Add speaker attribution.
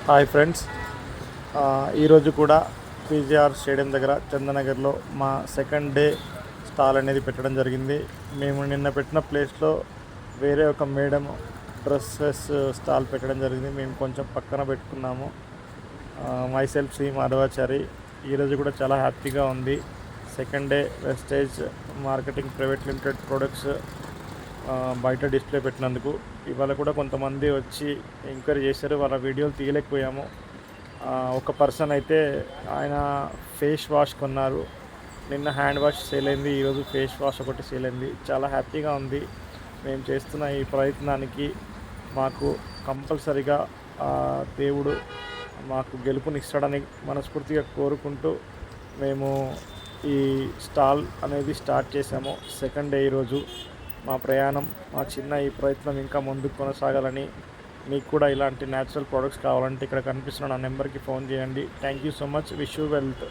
Speaker 1: Hi friends, ఈరోజు కూడా PGR stadium దగ్గర చందనగర్లో మా సెకండ్ డే స్టాల్ అనేది పెట్టడం జరిగింది. మేము నిన్న పెట్టిన ప్లేస్లో వేరే ఒక మేడం డ్రెస్సెస్ స్టాల్ పెట్టడం జరిగింది. మేము కొంచెం పక్కన పెట్టుకున్నాము. మైసెల్ఫ్ శ్రీ మాధవాచారి. ఈరోజు కూడా చాలా హ్యాపీగా ఉంది. Second day wastage marketing private limited products బయట డిస్ప్లే పెట్టినందుకు. ఇవాళ కూడా కొంతమంది వచ్చి ఎంక్వైరీ చేశారు. వాళ్ళ వీడియోలు తీయలేకపోయాము. ఒక పర్సన్ అయితే ఆయన ఫేస్ వాష్ కొన్నారు. నిన్న హ్యాండ్ వాష్ సేల్ అయింది, ఈరోజు ఫేస్ వాష్ ఒకటి సేల్ అయింది. చాలా హ్యాపీగా ఉంది. మేము చేస్తున్న ఈ ప్రయత్నానికి మాకు కంపల్సరిగా దేవుడు మాకు గెలుపునిస్తాడని మనస్ఫూర్తిగా కోరుకుంటూ మేము ఈ స్టాల్ అనేది స్టార్ట్ చేసాము. సెకండ్ డే ఈరోజు. మా ప్రయాణం, మా చిన్న ఈ ప్రయత్నం ఇంకా ముందుకు కొనసాగాలని, మీకు కూడా ఇలాంటి న్యాచురల్ ప్రోడక్ట్స్ కావాలంటే ఇక్కడ కనిపిస్తున్న నా నెంబర్కి ఫోన్ చేయండి. Thank you so much. Wish you wealth.